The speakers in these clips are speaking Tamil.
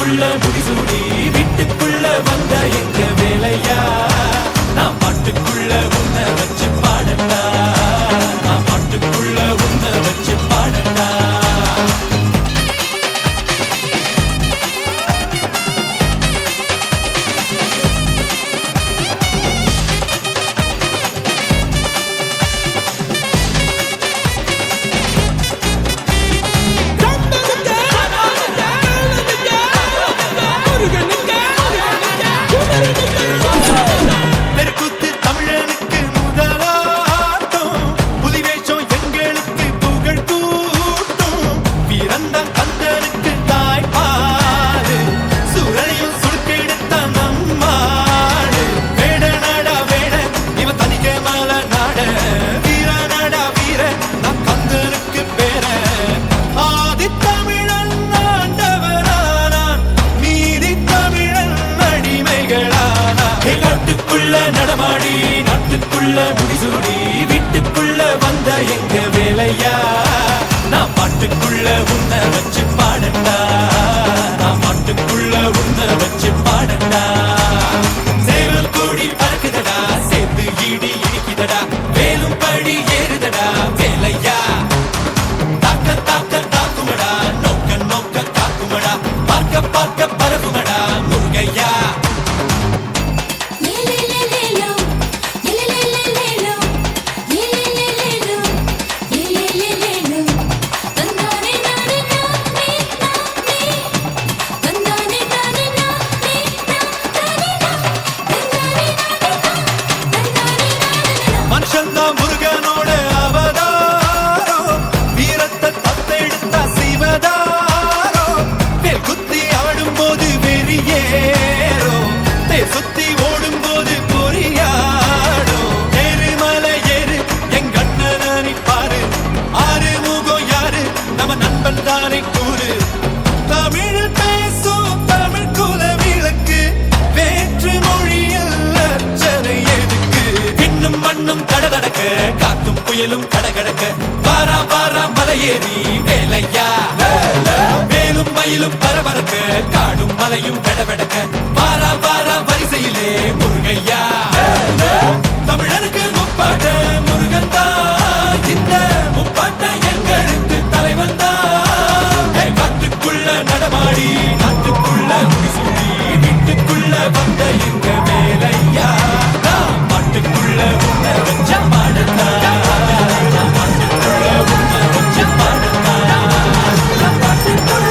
காட்டுக்குள்ள முடிசூடி வீட்டுக்குள்ள வந்த எங்க வேலையா நான் பாட்டுக்குள்ள உன்னை வச்சு பாடட்டா நான் பாட்டுக்குள்ள உன்னை வச்சு பாடட்டா நடமாடி நாட்டுக்குள்ள முடிசூடி வீட்டுக்குள்ள வந்த எங்க வேலையா நான் பாட்டுக்குள்ள உன்னை வச்சு பாடட்டா நான் பாட்டுக்குள்ள உன்னை வச்சு பாடட்டா சேவல் கூடி பறக்குதடா சேர்த்து இடி இடிக்குதடா வேலும் படி ஏறுதடா வேலையா தாக்க தாக்க தாக்குமடா நோக்க நோக்க தாக்குமடா பார்க்க பார்க்க பரவுமடா முருகையா முருகனோட அவதாரோ வீரத்தை தத்தெடுத்த சிவதாரோ வேல் குத்தி ஆடும் போது வெறியேறோ தேர் சுத்தி ஓடும் போது பொறியாடோ ஏறுமலை ஏறு எங்க அண்ணனை பாரு ஆறு முகம் யாரு நம்ம நண்பன் தானே கூறு தமிழில் பேசும் தமிழ் குல விளக்கு வேற்று மொழியில் அர்ச்சனை எதுக்கு பின்னும் மண்ணும் கடகடக்க காத்தும் புயலும் கடகடக்க வாரா வாரா மலையேறி வேலையா வேலும் மயிலும் பரபரக்க காடும் மலையும் கடவடக்க வாரா வாரா வரிசையிலே முருகையா தமிழருக்கு முப்பாட்ட முருகன் தான் இந்த முப்பாட்ட எங்களுக்கு தலைவன் தான் காட்டுக்குள்ள நடமாடி நாட்டுக்குள்ள முடிசூடி வீட்டுக்குள்ள வந்த எங்க வேலையா நான் பாட்டுக்குள்ள உன்னை வச்ச பாடட்டா நான் பாட்டுக்குள்ள உன்னை வச்ச பாடட்டா நான் பாட்டுக்குள்ள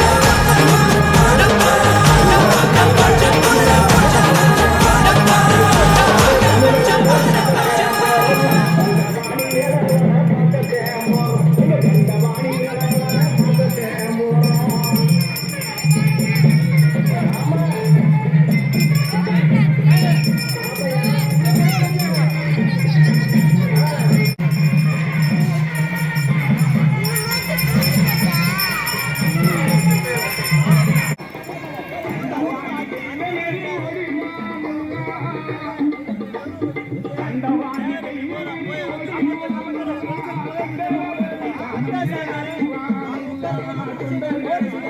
Thank you.